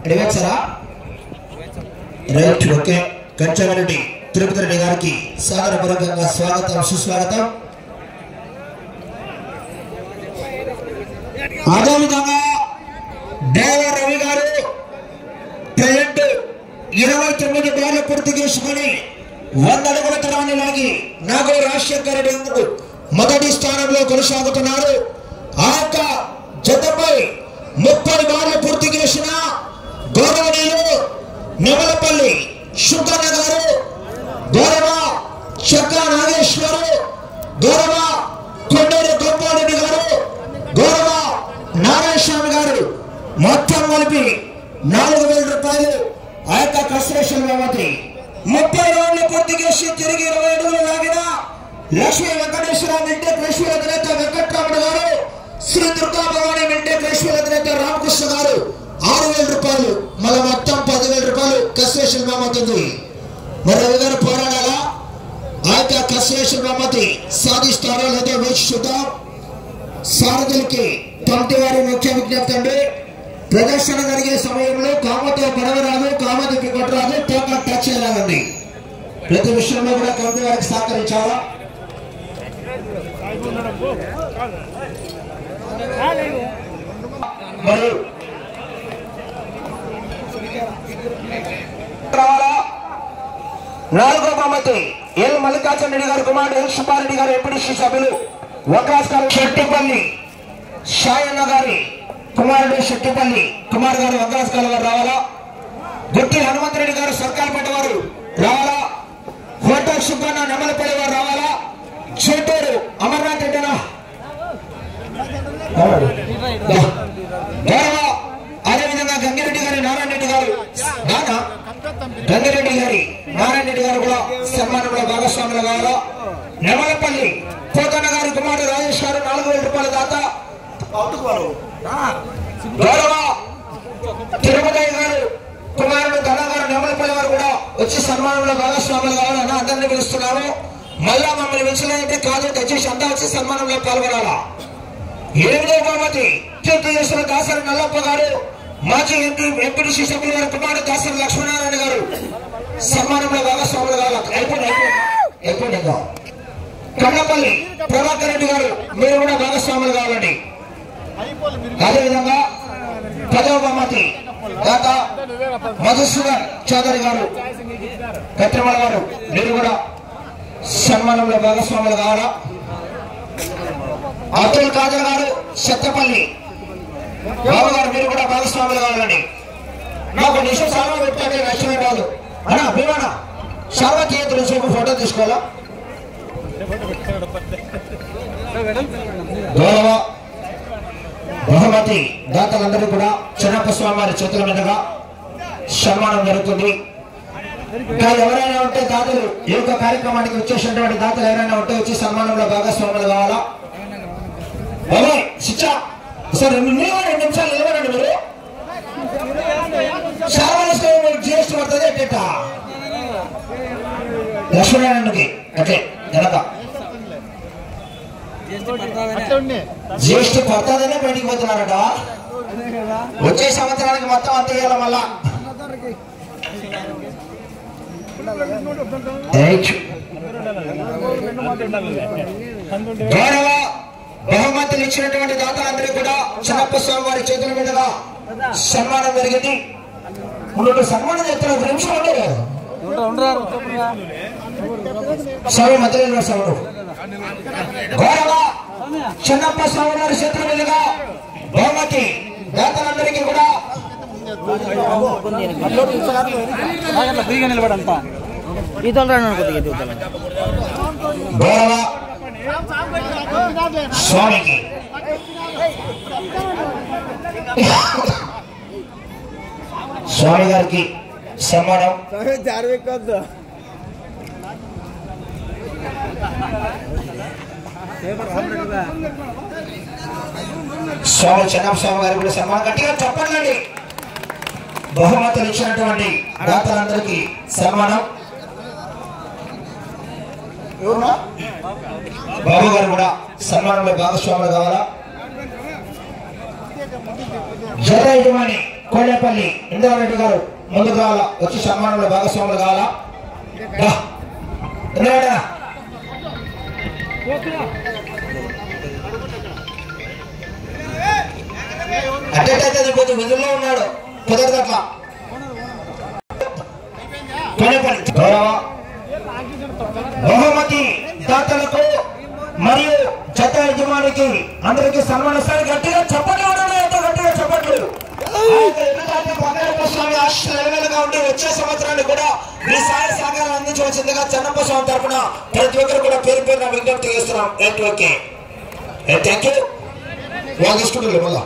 అడిగేసారా right okay కంచమరెడ్డి Tirupati Reddy గారికి సాదరపూర్వకంగా స్వాగతం సుస్వాగతం. అదేవిధంగా దేవా రవి గారు ప్రెజెంట్ 29 బార్లు పూర్తి చేసుకుని 100 అడుగుల దూరాన్ని లాగి నాగో రాజశేఖర్ రెడ్డి మొదటి స్థానంలో కొనసాగుతున్నారు. ఆ యొక్క జతపై 30 బార్లు పూర్తి చేసిన గౌరవనీయులు నెమలపల్లి శుద్ధన్న గారు, గౌరవ చక్కా నాగేశ్వరు, గౌరవ కొండూరు గోపాలరెడ్డి గారు, గౌరవ నారాయణ స్వామి గారు మొత్తం కలిపి 4000 రూపాయలు ఆ యొక్క కన్స్ట్రక్షన్ బాబతి 30 రౌండ్లు పూర్తి చేసి తిరిగి 20 అడుగులు లాగిన లక్ష్మీ వెంకటేశ్వర మింటెక్ లక్ష్మీ అధినేత వెంకట్రాముడు గారు, శ్రీ దుర్గా భవాని మింటెక్ లక్ష్మీ అధినేత రామకృష్ణ గారు 6000 రూపాయలు, మళ్ళీ మొత్తం 10,000 రూపాయలు కన్స్ట్రక్షన్ బాబతుంది. మరి రవి గారు పోరాడాలా ఆ యొక్క కన్స్ట్రక్షన్ బాబతి సాధిస్తారో లేదో వేచి చూద్దాం. సారథులకి కమిటీ వారి ముఖ్య విజ్ఞప్తి అండి, ప్రదర్శన జరిగే సమయంలో కామతో పడవరాదు, కామతికి కొట్టరాదు, తోక టచ్ చేయాలండి. ప్రతి విషయంలో కూడా కమిటీ వారికి సహకరించాలా. మరి నాలుగో బహుమతి ఎల్ మల్లికార్జున రెడ్డి గారు కుమారుడు ఎల్ సుబ్బారెడ్డి గారు ఎంపీడీసీ సభ్యులు వగ్రాస్కారు శెట్టిపల్లి షాయన్న గారి కుమారుడు శెట్టిపల్లి కుమార్ గారు వగ్రాస్కారు గారు రావాలా. గుట్టి హనుమంతరెడ్డి గారు సర్కార్పేట వారు రావాలా. ఫోటో సుబ్బన్న నెమలపల్లి వారు రావాలా. చేటూరు అమర్నాథ్ రెడ్డినా అదేవిధంగా గంగిరెడ్డి గారి నారాయణ రెడ్డి గారు గంగిరెడ్డి గారి నారాయణ రెడ్డి గారు కూడా సన్మానంలో భాగస్వాములు కావాలా. నెమలపల్లి పోతన్న గారి కుమారుడు రాజేష్ గారు 4000 రూపాయల దాత. గౌరవ తిరుపతి గారు కుమారుడు ధన గారు నెమలపల్లి వారు కూడా వచ్చి సన్మానంలో భాగస్వాములు కావాలన్నా అందరినీ పిలుస్తున్నాము. మళ్ళా మమ్మల్ని పిలిచినైతే కాదు, దయచేసి అంతా వచ్చి సన్మానంలో పాల్గొనాలా. 8వ బహుమతి కీర్తి చేసిన దాసరి నల్లప్ప గారు, మాజీ ఎంపీడీసీ సభ్యులు గారు కుమారుడు దాసరి లక్ష్మీనారాయణ గారు సన్మానంలో భాగస్వాములు కావాలి. అయిపోయింది. కన్నపల్లి ప్రభాకర్ రెడ్డి గారు మీరు కూడా భాగస్వాములు కావాలండి. అదేవిధంగా 10వ బహుమతి దాత మధుసూదన్ చౌదరి గారు కత్రిమల గారు మీరు కూడా సన్మానంలో భాగస్వాములు కావాలా. అబ్దుల్ ఖాదర్ గారు సత్తపల్లి బాబు గారు మీరు కూడా భాగస్వాములు కావాలండి. నాకు నిమిషం సాల్వ పెట్టండి లక్ష్మీ రాదు అన్నా భీమనా సాల్వ చేతులు సేపు ఫోటో తీసుకోవాలా. గౌరవ బహుమతి దాతలందరూ కూడా చెన్నప్ప స్వామి వారి చేతుల మీదుగా సన్మానం జరుగుతుంది. ఇంకా ఎవరైనా ఉంటే దాతలు ఈ యొక్క కార్యక్రమానికి వచ్చేసినటువంటి దాతలు ఎవరైనా ఉంటే వచ్చి సన్మానంలో భాగస్వాములు కావాలా. సార్ 2 నిమిషాలు నిలబడండి. మీరు జిఎస్టీ పడుతుంది ఎట్ట లక్ష్మీనారాయణకి అట్లే వెనక జిఎస్టీ పడుతుందనే బయటికి పోతున్నారట. వచ్చే సంవత్సరానికి మొత్తం అంత ఇవ్వాలి. మళ్ళా గౌరవ బహుమతులు ఇచ్చినటువంటి దాతలందరూ కూడా చెన్నప్ప స్వామి వారి చేతుల మీదుగా సన్మానం జరిగింది. సన్మానం చేస్తున్న 1 నిమిషం ఉండే స్వామి మధ్యలో సౌడు. గౌరవ చెన్నప్ప స్వామి వారి చేతుల మీదుగా బహుమతి దాతలందరికీ కూడా గౌరవ స్వామికి స్వామి గారికి సన్మానం. స్వామి చెన్నప్ప స్వామి గారికి కూడా సన్మానం. గట్టిగా చెప్పండి. బహుమతులు ఇచ్చినటువంటి దాతలందరికీ సన్మానం. బాబు గారు కూడా సన్మానంలో భాగస్వాములు కావాలా. జత యజమాని కోళ్ళేపల్లి ఇంద్రారెడ్డి గారు ముందుకు రావాలా, వచ్చి సన్మానంలో భాగస్వాములు కావాలా. అట్టయితే కొంచెం విధుల్లో ఉన్నాడు, కుదరదు అట్లా. బహుమతి దాతలకు మరియు జత యజమానికి అందరికీ సన్మానిస్తారు. గట్టిగా చప్పట్లు, గట్టిగా చప్పట్లు. స్వామి ఆశీస్సులుగా ఉండి వచ్చే సంవత్సరాన్ని కూడా మీ సహాయ సహకారం అందించవలసిందిగా చెన్నప్ప స్వామి తరఫున ప్రతి ఒక్కరు కూడా పేరు పేరున విజ్ఞప్తి చేస్తున్నాం. Thank you. వాళ్ళు తీసుకుంటారు మళ్ళా